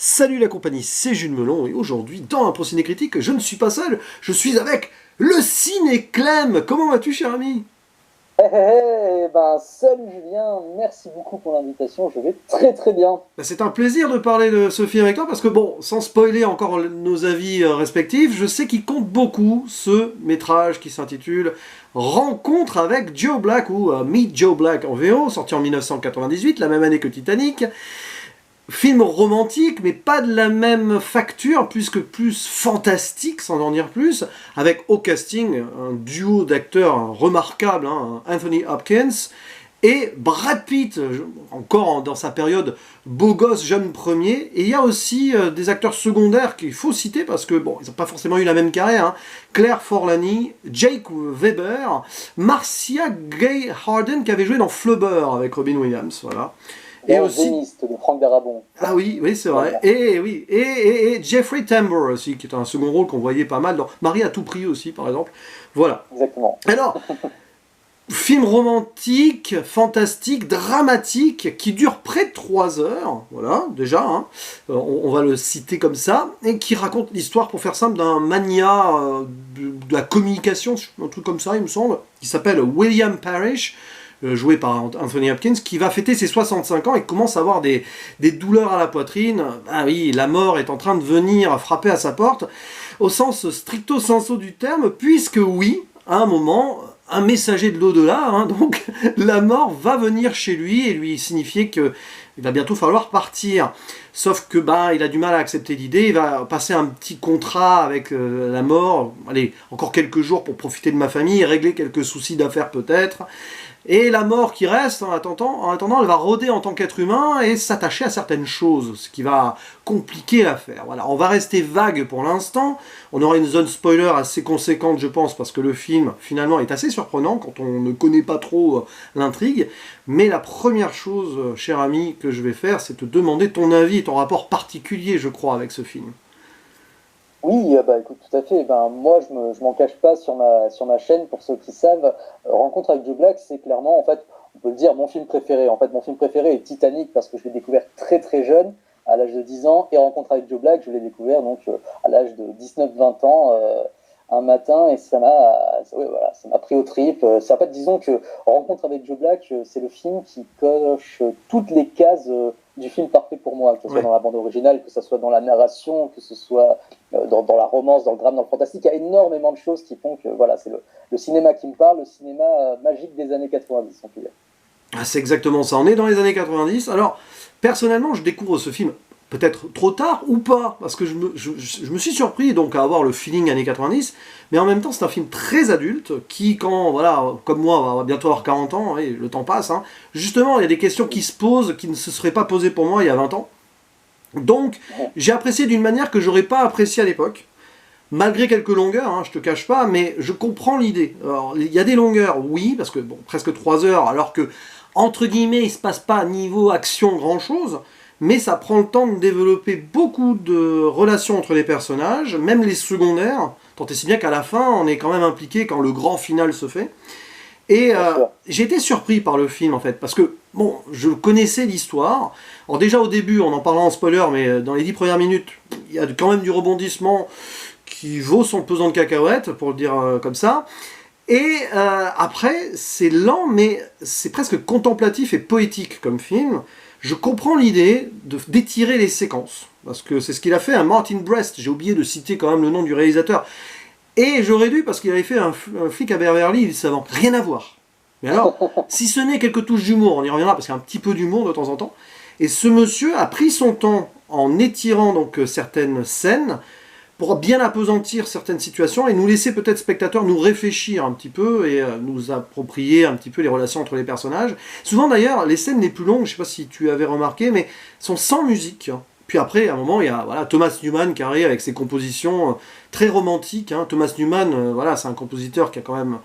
Salut la compagnie, c'est Jules Melon et aujourd'hui, dans un Ciné Critique, je ne suis pas seul, je suis avec le Ciné Clem. Comment vas-tu, cher ami? Salut Julien, merci beaucoup pour l'invitation, je vais très très bien. C'est un plaisir de parler de ce film avec toi parce que bon, sans spoiler encore nos avis respectifs, je sais qu'il compte beaucoup ce métrage qui s'intitule Rencontre avec Joe Black ou Meet Joe Black en VO, sorti en 1998, la même année que Titanic. Film romantique, mais pas de la même facture, puisque plus fantastique, sans en dire plus, avec au casting un duo d'acteurs remarquables, hein, Anthony Hopkins et Brad Pitt, encore dans sa période beau gosse, jeune premier. Et il y a aussi des acteurs secondaires qu'il faut citer, parce que bon, ils n'ont pas forcément eu la même carrière, hein. Claire Forlani, Jake Weber, Marcia Gay Harden, qui avait joué dans Flubber avec Robin Williams, voilà. Et Dans aussi, Géniste de Franck Darabont. ah oui, oui, c'est vrai. Vraiment. Et oui, et Jeffrey Tambor aussi, qui est un second rôle qu'on voyait pas mal dans Marie à tout prix aussi, par exemple. Voilà. Exactement. Alors, film romantique, fantastique, dramatique, qui dure près de 3 heures, voilà, déjà, hein. On va le citer comme ça, et qui raconte l'histoire, pour faire simple, d'un mania de la communication, un truc comme ça, il me semble, qui s'appelle William Parrish, joué par Anthony Hopkins, qui va fêter ses 65 ans et commence à avoir des douleurs à la poitrine. Ah oui, la mort est en train de venir frapper à sa porte, au sens stricto sensu du terme, puisque oui, à un moment, un messager de l'au-delà, hein, donc la mort va venir chez lui et lui signifier qu'il va bientôt falloir partir. Sauf que il a du mal à accepter l'idée, il va passer un petit contrat avec la mort, allez, encore quelques jours pour profiter de ma famille et régler quelques soucis d'affaires peut-être. Et la mort qui reste, en attendant, elle va rôder en tant qu'être humain et s'attacher à certaines choses, ce qui va compliquer l'affaire. Voilà, on va rester vague pour l'instant. On aura une zone spoiler assez conséquente, je pense, parce que le film, finalement, est assez surprenant quand on ne connaît pas trop l'intrigue. Mais la première chose, cher ami, que je vais faire, c'est te demander ton avis et ton rapport particulier, je crois, avec ce film. Oui, écoute, tout à fait. Moi, je m'en cache pas sur ma chaîne, pour ceux qui savent. Rencontre avec Joe Black, c'est clairement, en fait, on peut le dire, mon film préféré. En fait, mon film préféré est Titanic, parce que je l'ai découvert très très jeune, à l'âge de 10 ans. Et Rencontre avec Joe Black, je l'ai découvert donc à l'âge de 19-20 ans. Un matin, et ouais, voilà, ça m'a pris aux tripes. En fait, disons que Rencontre avec Joe Black, c'est le film qui coche toutes les cases du film parfait pour moi, que ce soit Ouais. dans la bande originale, que ce soit dans la narration, que ce soit dans la romance, dans le drame, dans le fantastique. Il y a énormément de choses qui font que voilà, c'est le cinéma qui me parle, le cinéma magique des années 90, on peut dire. Ah, c'est exactement ça, on est dans les années 90. Alors, personnellement, je découvre ce film peut-être trop tard ou pas, parce que je me suis surpris donc à avoir le feeling années 90, mais en même temps c'est un film très adulte qui, quand, voilà, comme moi, va bientôt avoir 40 ans, et le temps passe, hein, justement il y a des questions qui se posent, qui ne se seraient pas posées pour moi il y a 20 ans. Donc j'ai apprécié d'une manière que j'aurais pas apprécié à l'époque, malgré quelques longueurs, hein, je te cache pas, mais je comprends l'idée. Alors, il y a des longueurs, oui, parce que bon, presque 3 heures, alors que, entre guillemets, il se passe pas niveau action grand chose, mais ça prend le temps de développer beaucoup de relations entre les personnages, même les secondaires, tant et si bien qu'à la fin, on est quand même impliqué quand le grand final se fait. Et Bien sûr. j'ai été surpris par le film en fait, parce que bon, je connaissais l'histoire. Alors déjà au début, on en parlera en spoiler, mais dans les 10 premières minutes, il y a quand même du rebondissement qui vaut son pesant de cacahuètes, pour le dire comme ça. Et après, c'est lent, mais c'est presque contemplatif et poétique comme film. Je comprends l'idée d'étirer les séquences, parce que c'est ce qu'il a fait à Martin Brest. J'ai oublié de citer quand même le nom du réalisateur. Et j'aurais dû, parce qu'il avait fait un flic à Beverly Hills avant. Rien à voir. Mais alors, si ce n'est quelques touches d'humour, on y reviendra, parce qu'il y a un petit peu d'humour de temps en temps. Et ce monsieur a pris son temps en étirant donc certaines scènes, pour bien appesantir certaines situations et nous laisser peut-être spectateurs nous réfléchir un petit peu et nous approprier un petit peu les relations entre les personnages. Souvent d'ailleurs, les scènes les plus longues, je ne sais pas si tu avais remarqué, mais sont sans musique. Puis après, à un moment, il y a voilà, Thomas Newman qui arrive avec ses compositions très romantiques, hein. Thomas Newman, voilà, c'est un compositeur qui a quand même,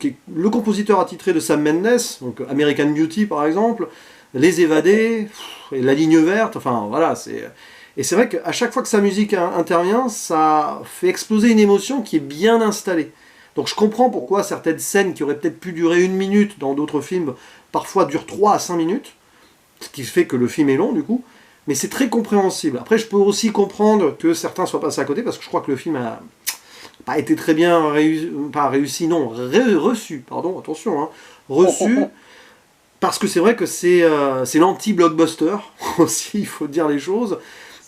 qui est le compositeur attitré de Sam Mendes, donc American Beauty par exemple, Les Évadés, et La Ligne Verte, enfin voilà, c'est... Et c'est vrai qu'à chaque fois que sa musique intervient, ça fait exploser une émotion qui est bien installée. Donc je comprends pourquoi certaines scènes qui auraient peut-être pu durer 1 minute dans d'autres films, parfois durent 3 à 5 minutes, ce qui fait que le film est long du coup. mais c'est très compréhensible. Après, je peux aussi comprendre que certains soient passés à côté, parce que je crois que le film a pas été très bien reçu, pardon, attention, hein, reçu, parce que c'est vrai que c'est l'anti-blockbuster, aussi, il faut dire les choses.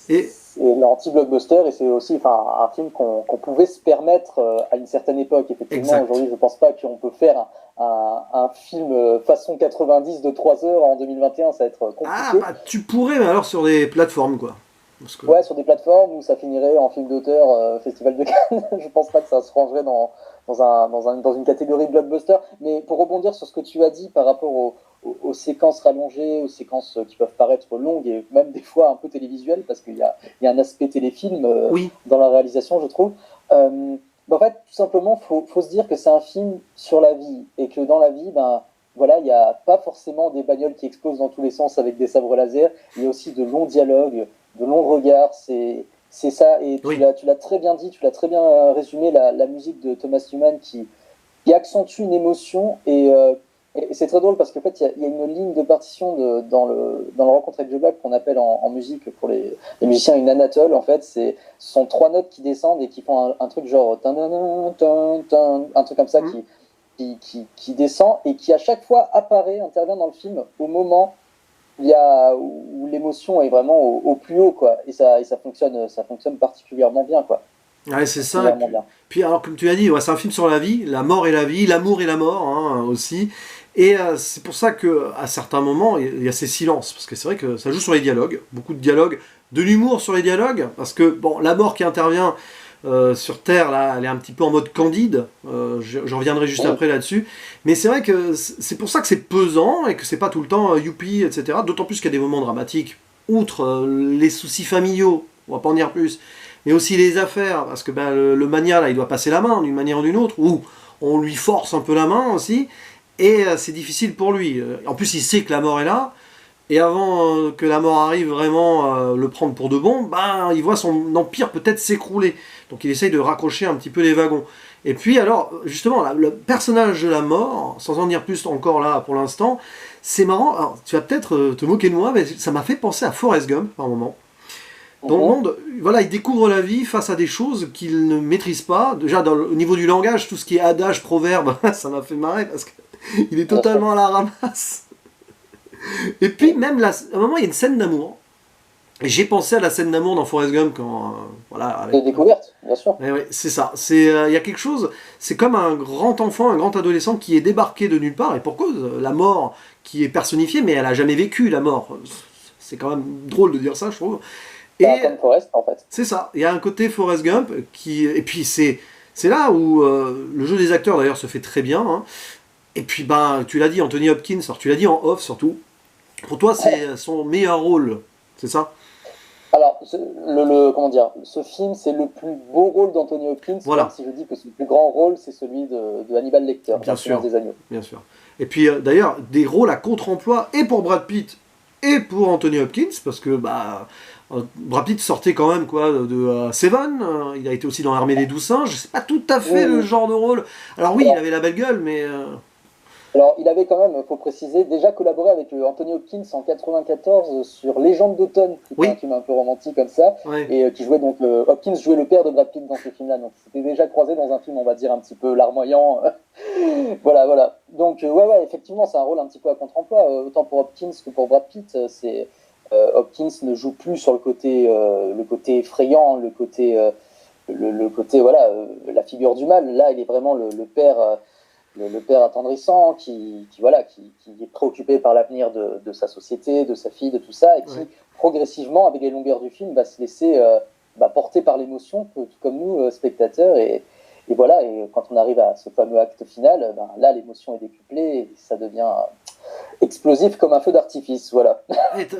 Et c'est l'anti-blockbuster et c'est aussi un film qu'on pouvait se permettre à une certaine époque. Effectivement, aujourd'hui, je pense pas qu'on peut faire un film façon 90 de 3 heures en 2021, ça va être compliqué. Ah, bah, tu pourrais, mais alors sur des plateformes, quoi. Ouais, sur des plateformes où ça finirait en film d'auteur, Festival de Cannes. Je pense pas que ça se rangerait dans une catégorie blockbuster. Mais pour rebondir sur ce que tu as dit par rapport aux séquences rallongées, aux séquences qui peuvent paraître longues et même des fois un peu télévisuelles, parce qu'il y a un aspect téléfilm dans la réalisation, je trouve. En fait, tout simplement, faut se dire que c'est un film sur la vie et que dans la vie, voilà, il n'y a pas forcément des bagnoles qui explosent dans tous les sens avec des sabres laser. Il y a aussi de longs dialogues, de longs regards. C'est ça. Et tu l'as très bien dit, tu l'as très bien résumé, la musique de Thomas Newman qui accentue une émotion. Et c'est très drôle parce qu'en fait, il y a une ligne de partition dans le Rencontre avec Joe Black qu'on appelle en musique pour les musiciens une anatole. En fait, ce sont 3 notes qui descendent et qui font un truc genre un truc comme ça qui descend et qui à chaque fois intervient dans le film au moment où l'émotion est vraiment au plus haut, quoi. Et ça fonctionne particulièrement bien, quoi. Ouais, c'est ça. Puis alors, comme tu as dit, c'est un film sur la vie, la mort et la vie, l'amour et la mort, hein, aussi. Et c'est pour ça qu'à certains moments, il y a ces silences. Parce que c'est vrai que ça joue sur les dialogues, beaucoup de dialogues, de l'humour sur les dialogues. Parce que, bon, la mort qui intervient sur Terre, là, elle est un petit peu en mode candide. Je reviendrai juste après là-dessus. Mais c'est vrai que c'est pour ça que c'est pesant et que c'est pas tout le temps youpi, etc. D'autant plus qu'il y a des moments dramatiques, outre les soucis familiaux, on va pas en dire plus, mais aussi les affaires, parce que le mania, là, il doit passer la main d'une manière ou d'une autre, ou on lui force un peu la main aussi, et c'est difficile pour lui. En plus, il sait que la mort est là, et avant que la mort arrive vraiment le prendre pour de bon, il voit son empire peut-être s'écrouler. Donc il essaye de raccrocher un petit peu les wagons. Et puis alors, justement, le personnage de la mort, sans en dire plus encore là pour l'instant, c'est marrant. Alors, tu vas peut-être te moquer de moi, mais ça m'a fait penser à Forrest Gump par un moment. Dans le monde, voilà, il découvre la vie face à des choses qu'il ne maîtrise pas. Déjà, au niveau du langage, tout ce qui est adage, proverbe, ça m'a fait marrer parce qu'il est totalement à la ramasse. Et puis, même, à un moment, il y a une scène d'amour. Et j'ai pensé à la scène d'amour dans Forrest Gump quand... Des découvertes, bien sûr. Oui, c'est ça. Il y a quelque chose... C'est comme un grand enfant, un grand adolescent qui est débarqué de nulle part, et pour cause, la mort qui est personnifiée, mais elle n'a jamais vécu, la mort. C'est quand même drôle de dire ça, je trouve. Comme Forrest, en fait. C'est ça. Il y a un côté Forrest Gump qui... Et puis, c'est là où le jeu des acteurs, d'ailleurs, se fait très bien. Hein. Et puis, tu l'as dit, Anthony Hopkins, alors tu l'as dit en off, surtout. Pour toi, c'est son meilleur rôle, c'est ça? Alors, comment dire, ce film, c'est le plus beau rôle d'Anthony Hopkins, voilà. Même si je dis que son plus grand rôle, c'est celui de Hannibal Lecter, bien sûr, des Agneaux. Bien sûr. Et puis, d'ailleurs, des rôles à contre-emploi, et pour Brad Pitt, et pour Anthony Hopkins, parce que Brad Pitt sortait quand même de Seven, il a été aussi dans l'Armée des Douze Singes, c'est pas tout à fait le genre de rôle. Alors oui, il avait la belle gueule, mais... Alors, il avait quand même, il faut préciser, déjà collaboré avec Anthony Hopkins en 94 sur Légende d'automne, qui est un film un peu romantique comme ça, et qui jouait donc, Hopkins jouait le père de Brad Pitt dans ce film-là, donc c'était déjà croisé dans un film, on va dire, un petit peu larmoyant. voilà. Donc, effectivement, c'est un rôle un petit peu à contre-emploi, autant pour Hopkins que pour Brad Pitt. Hopkins ne joue plus sur le côté effrayant, le côté, la figure du mal. Là, il est vraiment le père... Le père attendrissant qui est préoccupé par l'avenir de sa société, de sa fille, de tout ça, et qui progressivement, avec les longueurs du film, va se laisser porter par l'émotion, tout comme nous, spectateurs. Et voilà, et quand on arrive à ce fameux acte final, là, l'émotion est décuplée et ça devient explosif comme un feu d'artifice. Voilà.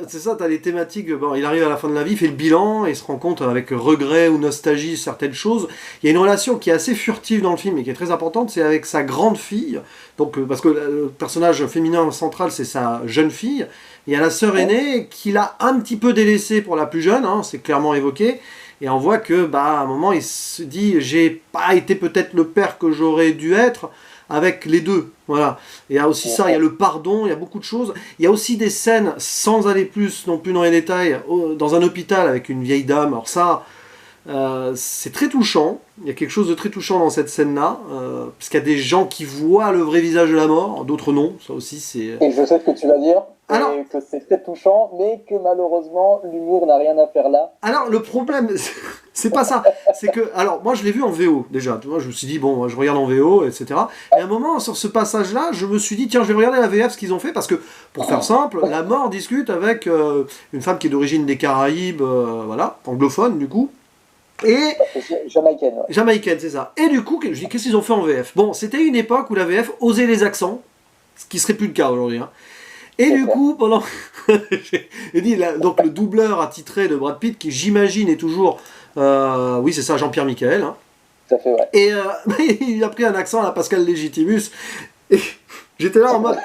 C'est ça, tu as les thématiques. Il arrive à la fin de la vie, il fait le bilan et il se rend compte avec regret ou nostalgie certaines choses. Il y a une relation qui est assez furtive dans le film et qui est très importante, c'est avec sa grande fille. Donc, parce que le personnage féminin central, c'est sa jeune fille. Il y a la sœur aînée qui l'a un petit peu délaissée pour la plus jeune, hein, c'est clairement évoqué. Et on voit que, à un moment, il se dit, j'ai pas été peut-être le père que j'aurais dû être. avec les deux. Voilà. Il y a aussi ça, il y a le pardon, il y a beaucoup de choses. Il y a aussi des scènes, sans aller plus non plus dans les détails, dans un hôpital avec une vieille dame. Alors ça, c'est très touchant. Il y a quelque chose de très touchant dans cette scène-là, parce qu'il y a des gens qui voient le vrai visage de la mort, d'autres non. Ça aussi, c'est. Et je sais ce que tu vas dire, Alors, et que c'est très touchant, mais que malheureusement, l'humour n'a rien à faire là. alors le problème, c'est pas ça. C'est que, alors moi je l'ai vu en VO déjà. Tu vois, je me suis dit bon, je regarde en VO, etc. Et à un moment sur ce passage-là, je me suis dit tiens, je vais regarder la VF ce qu'ils ont fait parce que pour faire simple, la mort discute avec une femme qui est d'origine des Caraïbes, voilà, anglophone du coup. Et Jamaïcaine, ouais. jamaïcaine, c'est ça. Et du coup, je dis qu'est-ce qu'ils ont fait en VF? Bon, c'était une époque où la VF osait les accents, ce qui serait plus le cas aujourd'hui. Hein. Et du coup, pendant. J'ai dit, donc le doubleur attitré de Brad Pitt, qui j'imagine est toujours. Oui, c'est ça, Jean-Pierre Michael. Hein. Tout à fait, ouais. Et il a pris un accent à la Pascal Légitimus. Et j'étais là en mode.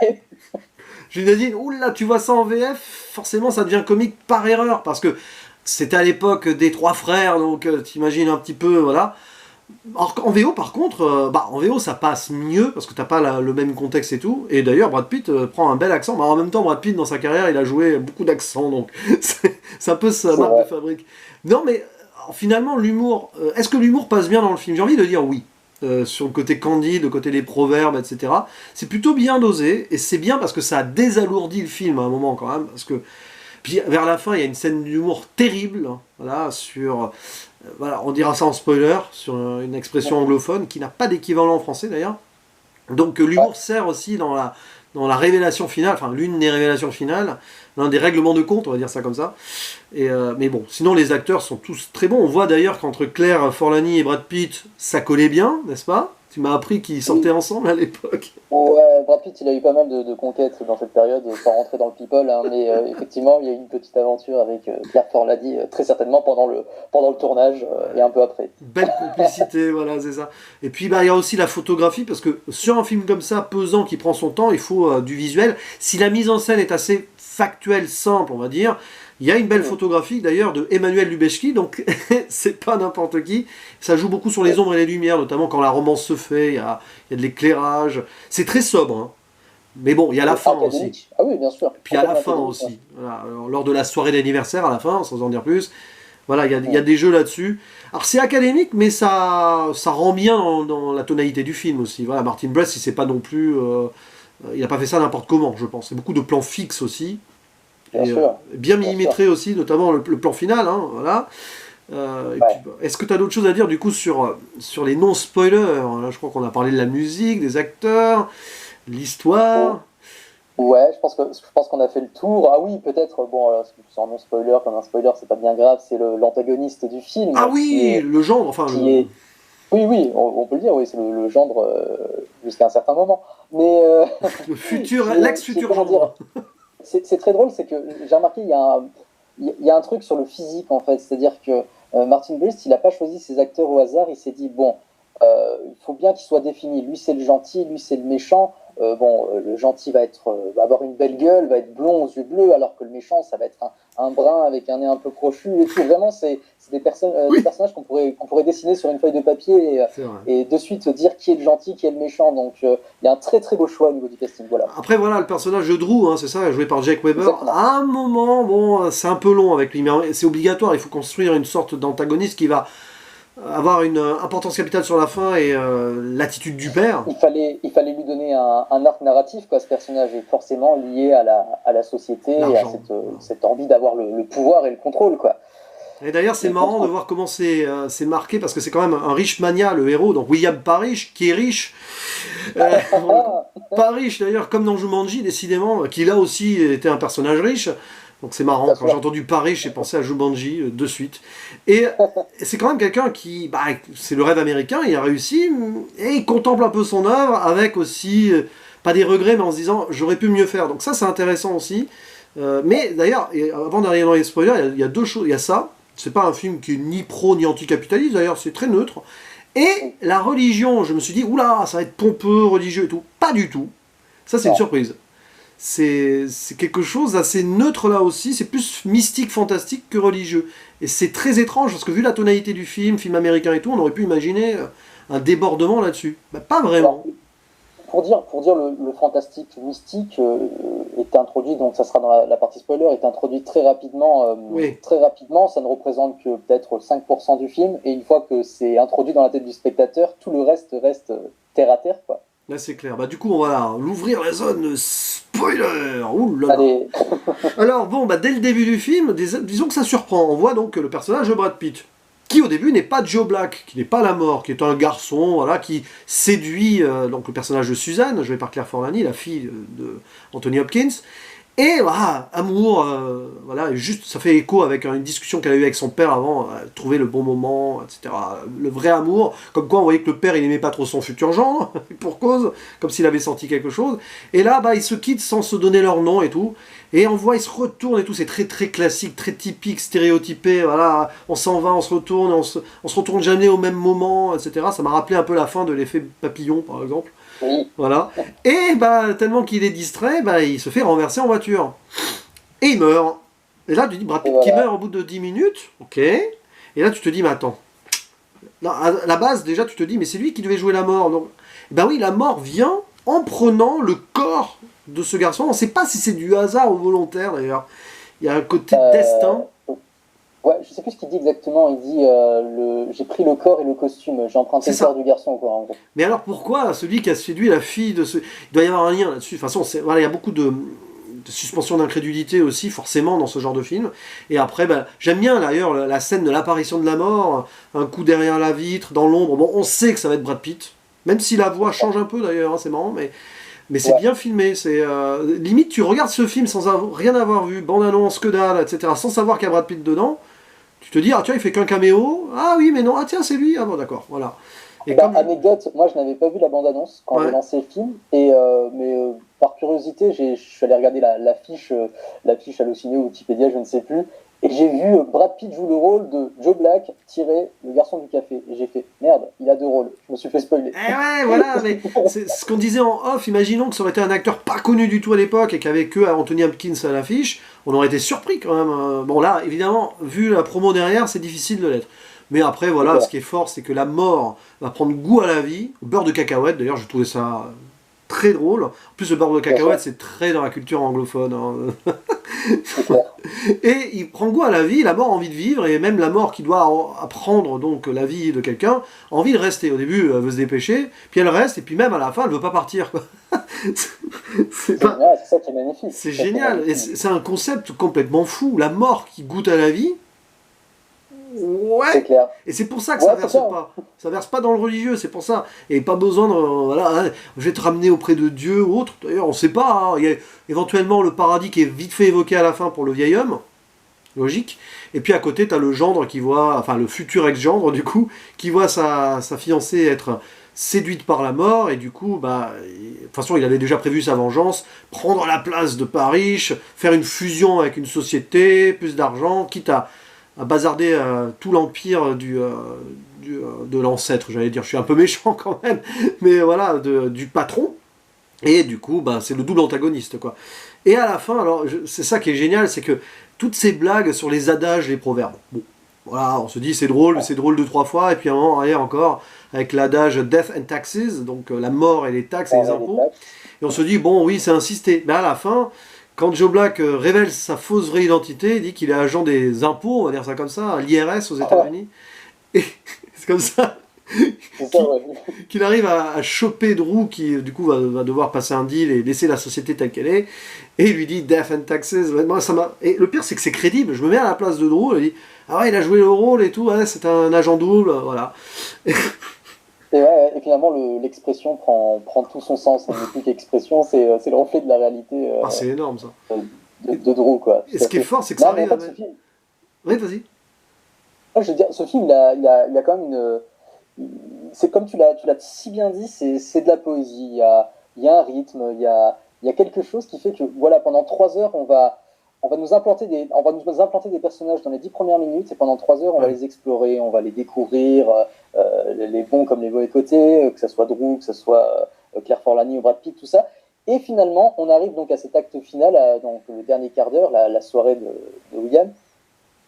Je lui ai dit, oula, tu vois ça en VF, forcément ça devient comique par erreur. Parce que c'était à l'époque des trois frères, donc t'imagines un petit peu, voilà. Alors en VO par contre, en VO ça passe mieux parce que t'as pas le même contexte et tout. Et d'ailleurs Brad Pitt prend un bel accent. Mais en même temps Brad Pitt dans sa carrière il a joué beaucoup d'accents donc c'est un peu sa marque de fabrique. Non mais finalement l'humour, est-ce que l'humour passe bien dans le film? J'ai envie de dire oui. Sur le côté candide, le côté des proverbes, etc. C'est plutôt bien dosé et c'est bien parce que ça a désalourdi le film à un moment quand même. Parce que puis vers la fin il y a une scène d'humour terrible, voilà, sur voilà, on dira ça en spoiler, sur une expression anglophone qui n'a pas d'équivalent en français d'ailleurs. Donc l'humour sert aussi dans la révélation finale, enfin l'une des révélations finales, l'un des règlements de compte, on va dire ça comme ça. Et, mais bon, sinon les acteurs sont tous très bons. On voit d'ailleurs qu'entre Claire Forlani et Brad Pitt, ça collait bien, n'est-ce pas? Tu m'as appris qu'ils sortaient ensemble à l'époque. Ouais, Brad Pitt, il a eu pas mal de conquêtes dans cette période, sans rentrer dans le people, hein, mais effectivement, il y a eu une petite aventure avec Claire Forlani, très certainement pendant le tournage et un peu après. Belle complicité, voilà, c'est ça. Et puis, il y a aussi la photographie, parce que sur un film comme ça, pesant, qui prend son temps, il faut du visuel. Si la mise en scène est assez factuelle, simple, on va dire, il y a une belle photographie d'ailleurs de Emmanuel Lubezki, donc c'est pas n'importe qui. Ça joue beaucoup sur les ombres et les lumières, notamment quand la romance se fait, il y a de l'éclairage. C'est très sobre, hein. Mais bon, il y a la fin aussi. Ah oui, bien sûr. Puis à la fin aussi. Voilà. Alors, lors de la soirée d'anniversaire, à la fin, sans en dire plus, voilà, il y a des jeux là-dessus. Alors c'est académique, mais ça rend bien dans la tonalité du film aussi. Voilà, Martin Brest, il s'est pas non plus, il n'a pas fait ça n'importe comment, je pense. C'est beaucoup de plans fixes aussi. Bien millimétré aussi, notamment le plan final, hein, voilà. Est-ce que tu as d'autres choses à dire du coup sur les non-spoilers? Là, je crois qu'on a parlé de la musique, des acteurs, l'histoire. Ouais, je pense qu'on a fait le tour. Ah oui, peut-être, bon, alors, c'est un non-spoiler comme un spoiler, c'est pas bien grave, c'est l'antagoniste du film. Ah oui, le gendre, enfin. Oui, oui, on peut le dire, oui, c'est le gendre jusqu'à un certain moment. Mais. Le futur, l'ex-futur gendre. C'est très drôle, c'est que j'ai remarqué, il y a un truc sur le physique en fait, c'est-à-dire que Martin Brest, il n'a pas choisi ses acteurs au hasard, il s'est dit, bon, il faut bien qu'ils soient définis, lui c'est le gentil, lui c'est le méchant, le gentil va avoir une belle gueule, va être blond aux yeux bleus, alors que le méchant ça va être un brun avec un nez un peu crochu et tout, vraiment c'est des personnages qu'on pourrait dessiner sur une feuille de papier et de suite dire qui est le gentil, qui est le méchant, donc il y a un très très beau choix au niveau du casting, voilà. Après voilà, le personnage de Drew, hein, c'est ça, joué par Jake Weber. Exactement. À un moment, bon, c'est un peu long avec lui, mais c'est obligatoire, il faut construire une sorte d'antagoniste qui va avoir une importance capitale sur la fin et l'attitude du père. Il fallait lui donner un arc narratif, quoi. Ce personnage est forcément lié à la société et à cette envie d'avoir le pouvoir et le contrôle, quoi. Et d'ailleurs, c'est marrant de voir comment c'est marqué, parce que c'est quand même un riche mania, le héros, donc William Parrish, qui est riche. Parrish, d'ailleurs, comme dans Jumanji, décidément, qui là aussi était un personnage riche. Donc c'est marrant, quand j'ai entendu Paris, j'ai pensé à Jumanji de suite. Et c'est quand même quelqu'un qui, c'est le rêve américain, il a réussi, et il contemple un peu son œuvre avec aussi, pas des regrets, mais en se disant, j'aurais pu mieux faire. Donc ça c'est intéressant aussi. Mais d'ailleurs, avant d'arriver dans les spoilers, il y a deux choses. Il y a ça, c'est pas un film qui est ni pro ni anticapitaliste, d'ailleurs c'est très neutre. Et la religion, je me suis dit, oula, ça va être pompeux, religieux et tout. Pas du tout. Ça c'est une surprise. C'est quelque chose d'assez neutre là aussi, c'est plus mystique, fantastique que religieux. Et c'est très étrange, parce que vu la tonalité du film américain et tout, on aurait pu imaginer un débordement là-dessus. Pas vraiment. pour dire le fantastique mystique est introduit, donc ça sera dans la partie spoiler, est introduit très rapidement. Oui. Très rapidement, ça ne représente que peut-être 5% du film, et une fois que c'est introduit dans la tête du spectateur, tout le reste reste terre à terre, quoi. Là, c'est clair. Bah, du coup, on va l'ouvrir la zone spoiler. Ouh là là. Allez, Alors, bon, bah, dès le début du film, disons que ça surprend. On voit donc que le personnage de Brad Pitt, qui au début n'est pas Joe Black, qui n'est pas la mort, qui est un garçon, voilà, qui séduit donc le personnage de Suzanne, jouée par Claire Forlani, la fille de Anthony Hopkins. Et voilà, amour, voilà, juste, ça fait écho avec une discussion qu'elle a eue avec son père avant, trouver le bon moment, etc. Le vrai amour, comme quoi on voyait que le père il aimait pas trop son futur gendre, pour cause, comme s'il avait senti quelque chose. Et là, bah, ils se quittent sans se donner leur nom et tout. Et on voit, ils se retournent et tout, c'est très très classique, très typique, stéréotypé, voilà, on s'en va, on se retourne, on se retourne jamais au même moment, etc. Ça m'a rappelé un peu la fin de l'effet papillon, par exemple. oui. Voilà. Et bah, tellement qu'il est distrait, bah, il se fait renverser en voiture. Et il meurt. Et là, tu dis, Brad Pitt qui meurt au bout de 10 minutes, ok. Et là, tu te dis, mais attends. Non, à la base, déjà, tu te dis, mais c'est lui qui devait jouer la mort. Donc, ben oui, la mort vient en prenant le corps de ce garçon. On ne sait pas si c'est du hasard ou volontaire, d'ailleurs. Il y a un côté destin. Ouais, je sais plus ce qu'il dit exactement. Il dit j'ai pris le corps et le costume, j'ai emprunté le corps du garçon, quoi, en gros. Mais alors pourquoi celui qui a séduit la fille de ce. Il doit y avoir un lien là-dessus. De toute façon, voilà, il y a beaucoup de suspension d'incrédulité aussi, forcément, dans ce genre de film. Et après, ben, j'aime bien d'ailleurs la scène de l'apparition de la mort, un coup derrière la vitre, dans l'ombre. Bon, on sait que ça va être Brad Pitt, même si la voix change un peu d'ailleurs, hein, c'est marrant, mais c'est bien filmé. C'est limite, tu regardes ce film sans rien avoir vu, bande-annonce, que dalle, etc., sans savoir qu'il y a Brad Pitt dedans. Tu te dis, ah tiens, il fait qu'un caméo. Ah oui, mais non, ah tiens, c'est lui. Ah bon, d'accord, voilà. Et Bah, anecdote, moi je n'avais pas vu la bande-annonce quand j'ai lancé le film, et, par curiosité, je suis allé regarder l'affiche Allociné ou Wikipédia, je ne sais plus, et j'ai vu Brad Pitt joue le rôle de Joe Black, le garçon du café. Et j'ai fait, merde, il a deux rôles, je me suis fait spoiler. Eh ouais, voilà, mais c'est ce qu'on disait en off, imaginons que ça aurait été un acteur pas connu du tout à l'époque et qu'avec que Anthony Hopkins à l'affiche, on aurait été surpris quand même. Bon là, évidemment, vu la promo derrière, c'est difficile de l'être. Mais après, voilà, ce qui est fort, c'est que la mort va prendre goût à la vie, au beurre de cacahuète, d'ailleurs, je trouvais ça très drôle. En plus, le beurre de cacahuète, c'est très dans la culture anglophone. Hein. Et il prend goût à la vie, la mort a envie de vivre, et même la mort qui doit apprendre donc la vie de quelqu'un, a envie de rester. Au début, elle veut se dépêcher, puis elle reste, et puis même à la fin, elle veut pas partir. Quoi. C'est ça qui est magnifique. C'est génial, et c'est un concept complètement fou. La mort qui goûte à la vie. Ouais. C'est clair. Et c'est pour ça que ça verse pas. Ça verse pas dans le religieux, c'est pour ça. Et pas besoin de voilà, hein, je vais te ramener auprès de Dieu ou autre. D'ailleurs, on sait pas. Hein. Il y a éventuellement le paradis qui est vite fait évoqué à la fin pour le vieil homme. Logique. Et puis à côté, tu as le gendre qui voit, enfin le futur ex-gendre du coup, qui voit sa fiancée être séduite par la mort, et du coup, bah, de toute façon, il avait déjà prévu sa vengeance, prendre la place de Paris, faire une fusion avec une société, plus d'argent, quitte à bazarder tout l'empire de l'ancêtre, j'allais dire, je suis un peu méchant quand même, mais voilà, du patron, et du coup, bah, c'est le double antagoniste, quoi. Et à la fin, alors, c'est ça qui est génial, c'est que toutes ces blagues sur les adages, les proverbes, bon, voilà, on se dit c'est drôle, mais c'est drôle 2-3 fois, et puis à un moment arrière encore, avec l'adage Death and Taxes, donc la mort et les taxes et les impôts, et on se dit, bon, oui, c'est insisté, mais à la fin, quand Joe Black révèle sa fausse vraie identité, il dit qu'il est agent des impôts, on va dire ça comme ça, à l'IRS aux États-Unis. Et c'est comme ça qu'il arrive à choper Drew, qui du coup va devoir passer un deal et laisser la société telle qu'elle est. Et il lui dit Death and Taxes. Moi, et le pire, c'est que c'est crédible. Je me mets à la place de Drew, il dit ah ouais, il a joué le rôle et tout, ouais, c'est un agent double, voilà. Et finalement, l'expression prend tout son sens. Ce n'est plus qu'expression, c'est le reflet de la réalité. C'est énorme ça. De Drew, quoi. Et ce qui est fort, c'est que ça arrive à... Oui, vas-y. Je veux dire, ce film, il a quand même une... C'est comme tu l'as si bien dit, c'est de la poésie. Il y a un rythme, il y a quelque chose qui fait que, voilà, pendant 3 heures, on va nous implanter des personnages dans les 10 premières minutes, et pendant 3 heures, on va les explorer, on va les découvrir, les bons comme les mauvais côtés, que ce soit Drew, que ce soit Claire Forlani ou Brad Pitt, tout ça. Et finalement, on arrive donc à cet acte final, donc le dernier quart d'heure, la soirée de William.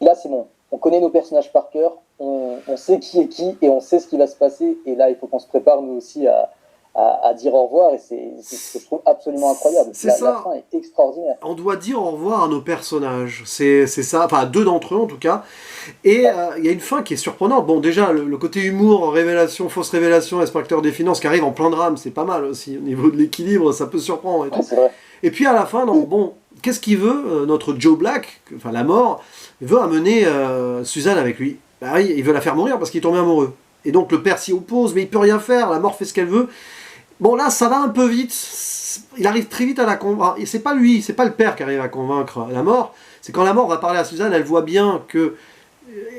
Là, c'est bon. On connaît nos personnages par cœur, on sait qui est qui, et on sait ce qui va se passer. Et là, il faut qu'on se prépare, nous aussi, à à dire au revoir, et c'est ce que je trouve absolument incroyable. C'est La ça. fin est extraordinaire. On doit dire au revoir à nos personnages. C'est ça. Enfin, deux d'entre eux en tout cas. Et il y a une fin qui est surprenante. Bon, déjà, le côté humour, révélation, fausse révélation, inspecteur des finances qui arrive en plein drame, c'est pas mal aussi. Au niveau de l'équilibre, ça peut surprendre. Et tout. C'est vrai. Et puis à la fin, donc, bon, qu'est-ce qu'il veut, notre Joe Black, enfin la mort, il veut amener Suzanne avec lui. Bah oui, il veut la faire mourir parce qu'il est tombé amoureux. Et donc le père s'y oppose, mais il peut rien faire, la mort fait ce qu'elle veut. Bon là, ça va un peu vite. Il arrive très vite à la convaincre. Et c'est pas lui, c'est pas le père qui arrive à convaincre la mort. C'est quand la mort va parler à Suzanne, elle voit bien que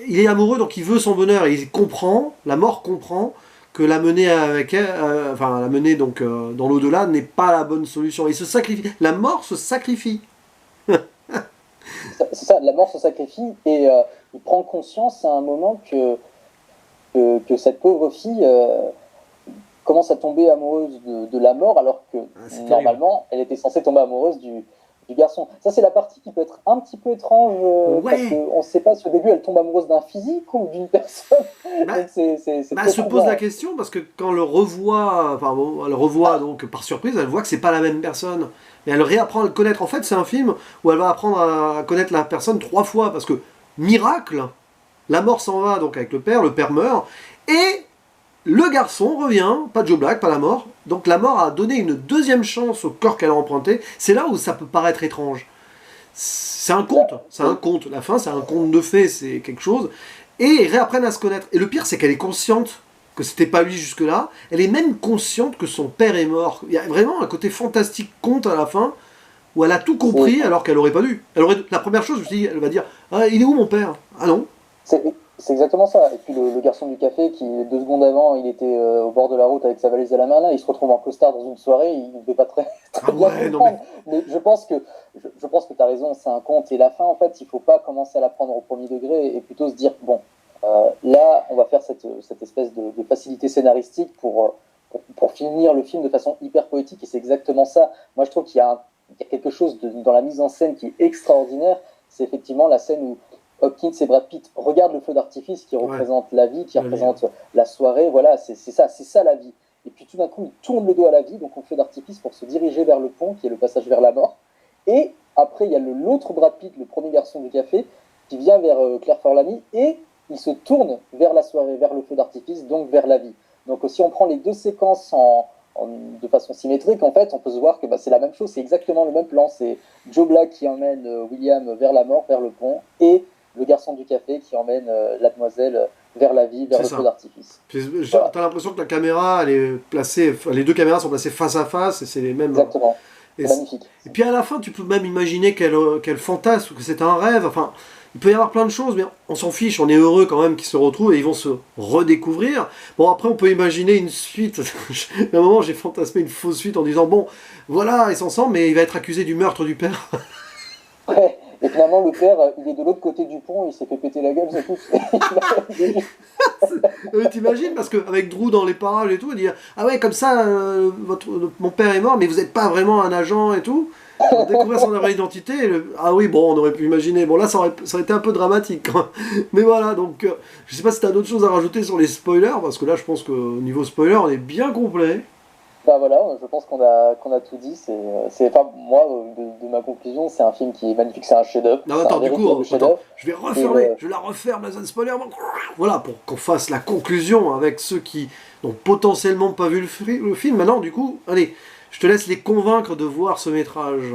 il est amoureux, donc il veut son bonheur. Et il comprend, la mort comprend que la mener avec elle, enfin la mener donc dans l'au-delà n'est pas la bonne solution. Il se sacrifie. La mort se sacrifie. C'est ça, la mort se sacrifie, et il prend conscience à un moment que cette pauvre fille commence à tomber amoureuse de la mort, alors que normalement elle était censée tomber amoureuse du garçon. Ça, c'est la partie qui peut être un petit peu étrange, parce qu'on ne sait pas si au début elle tombe amoureuse d'un physique ou d'une personne. Elle se pose la question parce que quand elle le revoit, enfin bon, elle le revoit donc par surprise, elle voit que c'est pas la même personne. Et elle réapprend à le connaître. En fait, c'est un film où elle va apprendre à connaître la personne 3 fois parce que miracle, la mort s'en va donc avec le père meurt et le garçon revient, pas Joe Black, pas la mort. Donc la mort a donné une deuxième chance au corps qu'elle a emprunté. C'est là où ça peut paraître étrange. C'est un conte. La fin, c'est un conte de fées, c'est quelque chose. Et ils réapprennent à se connaître. Et le pire, c'est qu'elle est consciente que c'était pas lui jusque-là. Elle est même consciente que son père est mort. Il y a vraiment un côté fantastique conte à la fin où elle a tout compris alors qu'elle aurait pas dû. La première chose, je me suis dit, elle va dire, ah, il est où mon père? Ah non. C'est exactement ça. Et puis le garçon du café, qui 2 secondes avant, il était au bord de la route avec sa valise à la main, là, il se retrouve en costard dans une soirée, il ne devait pas très bien comprendre. Mais je pense que tu as raison, c'est un conte. Et la fin, en fait, il ne faut pas commencer à la prendre au premier degré et plutôt se dire, bon, là, on va faire cette espèce de facilité scénaristique pour finir le film de façon hyper poétique. Et c'est exactement ça. Moi, je trouve qu'il y a quelque chose dans la mise en scène qui est extraordinaire. C'est effectivement la scène où Hopkins et Brad Pitt regardent le feu d'artifice qui représente la vie, qui représente la soirée. Voilà, c'est ça la vie. Et puis tout d'un coup, ils tournent le dos à la vie, donc au feu d'artifice, pour se diriger vers le pont, qui est le passage vers la mort. Et après, il y a l'autre Brad Pitt, le premier garçon du café, qui vient vers Claire Forlani, et il se tourne vers la soirée, vers le feu d'artifice, donc vers la vie. Donc si on prend les deux séquences de façon symétrique, en fait, on peut se voir que c'est la même chose, c'est exactement le même plan. C'est Joe Black qui emmène William vers la mort, vers le pont, et le garçon du café qui emmène la demoiselle vers la vie, vers le feu d'artifice. Voilà. T'as l'impression que la caméra, elle est placée, les deux caméras sont placées face à face, et c'est les mêmes. Exactement. C'est magnifique. Et puis à la fin, tu peux même imaginer qu'elle fantasme, que c'est un rêve. Enfin, il peut y avoir plein de choses, mais on s'en fiche, on est heureux quand même qu'ils se retrouvent et ils vont se redécouvrir. Bon, après, on peut imaginer une suite. À un moment, j'ai fantasmé une fausse suite en disant, bon, voilà, ils sont ensemble, mais il va être accusé du meurtre du père. Ouais. Et finalement, le père, il est de l'autre côté du pont, il s'est fait péter la gueule, c'est tout. T'imagines, parce qu'avec Drew dans les parages et tout, il dit, ah ouais, comme ça, mon père est mort, mais vous n'êtes pas vraiment un agent et tout. On découvrir son vraie identité. Ah oui, bon, on aurait pu imaginer. Bon, là, ça aurait été un peu dramatique. Mais voilà, donc, je sais pas si tu as d'autres choses à rajouter sur les spoilers, parce que là, je pense qu'au niveau spoiler, on est bien complet. Ben voilà, je pense qu'on a tout dit. Moi, de ma conclusion, c'est un film qui est magnifique, c'est un chef-d'œuvre. Non, attends, du coup, je vais refermer, je la referme la zone spoiler. Voilà, pour qu'on fasse la conclusion avec ceux qui n'ont potentiellement pas vu le film. Maintenant, du coup, allez, je te laisse les convaincre de voir ce métrage.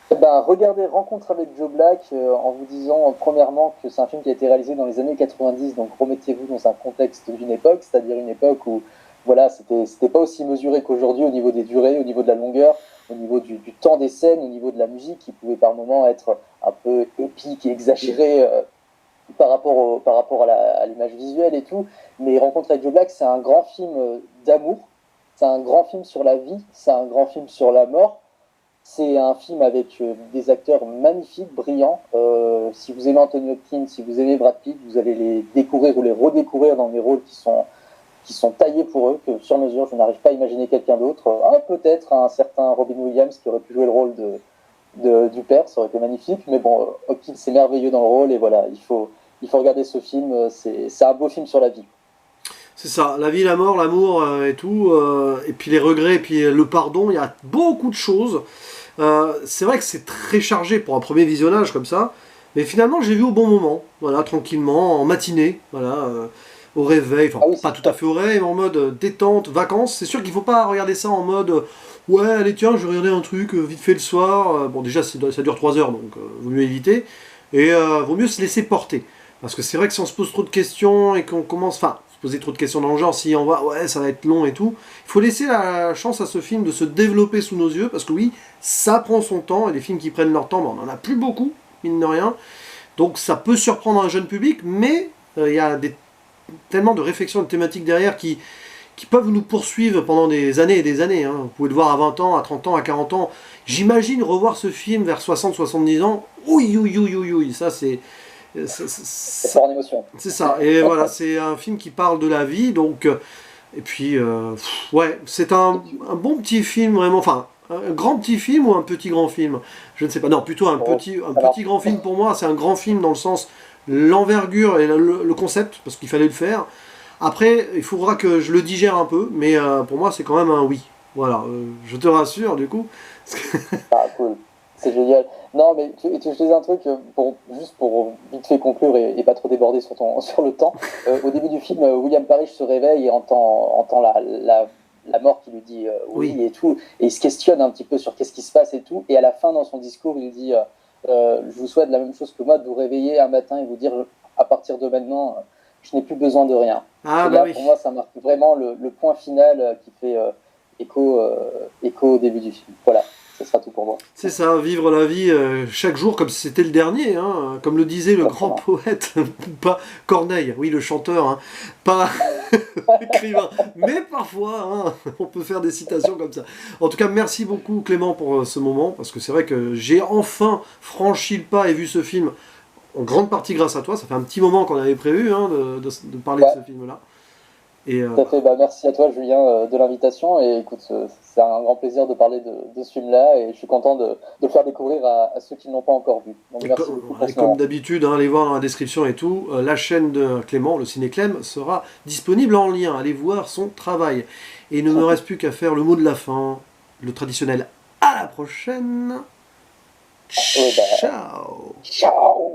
Regardez Rencontre avec Joe Black en vous disant premièrement que c'est un film qui a été réalisé dans les années 90, donc remettez-vous dans un contexte d'une époque, c'est-à-dire une époque où voilà, c'était pas aussi mesuré qu'aujourd'hui au niveau des durées, au niveau de la longueur, au niveau du temps des scènes, au niveau de la musique qui pouvait par moments être un peu épique et exagéré par rapport à l'image visuelle et tout. Mais Rencontre avec Joe Black, c'est un grand film d'amour, c'est un grand film sur la vie, c'est un grand film sur la mort. C'est un film avec des acteurs magnifiques, brillants. Si vous aimez Anthony Hopkins, si vous aimez Brad Pitt, vous allez les découvrir ou les redécouvrir dans des rôles qui sont taillés pour eux, que sur mesure, je n'arrive pas à imaginer quelqu'un d'autre. Peut-être un certain Robin Williams qui aurait pu jouer le rôle du père, ça aurait été magnifique. Mais bon, Hopkins est merveilleux dans le rôle et voilà, il faut regarder ce film. C'est un beau film sur la vie. C'est ça, la vie, la mort, l'amour et tout, et puis les regrets, et puis le pardon, il y a beaucoup de choses. C'est vrai que c'est très chargé pour un premier visionnage comme ça, mais finalement j'ai vu au bon moment, voilà, tranquillement, en matinée, voilà, au réveil, enfin Ah oui, pas tout à fait au réveil, mais en mode détente, vacances. C'est sûr qu'il faut pas regarder ça en mode ouais, allez tiens, je vais regarder un truc vite fait le soir. Bon, déjà ça dure 3 heures, donc vaut mieux éviter, et vaut mieux se laisser porter. Parce que c'est vrai que si on se pose trop de questions et qu'on commence, enfin, se poser trop de questions dans le genre, si on va, ouais, ça va être long et tout, il faut laisser la chance à ce film de se développer sous nos yeux, parce que oui, ça prend son temps, et les films qui prennent leur temps, ben, on n'en a plus beaucoup, mine de rien, donc ça peut surprendre un jeune public, mais il y a tellement de réflexions et de thématiques derrière qui peuvent nous poursuivre pendant des années et des années. Hein. Vous pouvez le voir à 20 ans, à 30 ans, à 40 ans. J'imagine revoir ce film vers 60-70 ans, ouïe, ouïe, ouïe, ouïe, ouïe, ça c'est... c'est fort en émotion. C'est ça, et voilà, c'est un film qui parle de la vie, donc, et puis, ouais, c'est un bon petit film, vraiment, enfin, un grand petit film ou un petit grand film, je ne sais pas, non, plutôt un petit grand film pour moi, c'est un grand film dans le sens, l'envergure et le concept, parce qu'il fallait le faire. Après, il faudra que je le digère un peu, mais pour moi, c'est quand même un oui. Voilà, je te rassure, du coup. Ah, cool. C'est génial. Non, mais je te dis un truc, juste pour vite fait conclure et pas trop déborder sur, sur le temps. Au début du film, William Parrish se réveille et entend la mort qui lui dit oui Oui. et tout. Et il se questionne un petit peu sur qu'est-ce qui se passe et tout. Et à la fin, dans son discours, il dit je vous souhaite la même chose que moi, de vous réveiller un matin et vous dire à partir de maintenant, je n'ai plus besoin de rien. Ah, Et bah là, oui. pour moi, ça marque vraiment le point final qui fait écho au début du film. Voilà, ce sera tout pour moi. C'est ça, vivre la vie chaque jour comme si c'était le dernier, hein, comme le disait le grand Exactement. poète, pas Corneille, oui le chanteur, hein, pas l'écrivain, mais parfois hein, on peut faire des citations comme ça. En tout cas, merci beaucoup Clément pour ce moment, parce que c'est vrai que j'ai enfin franchi le pas et vu ce film en grande partie grâce à toi. Ça fait un petit moment qu'on avait prévu hein, de parler de Ouais. ce film-là. Et Tout à fait. Bah, merci à toi, Julien, de l'invitation. Et écoute, c'est un grand plaisir de parler de ce film-là. Et je suis content de le faire découvrir à ceux qui ne l'ont pas encore vu. Donc, merci beaucoup pour et ce comme moment. d'habitude, hein, allez voir dans la description et tout, la chaîne de Clément, le Ciné Clem, sera disponible en lien. Allez voir son travail. Et il ne me reste plus qu'à faire le mot de la fin, le traditionnel. À la prochaine. Ouais, bah, Ciao. ciao!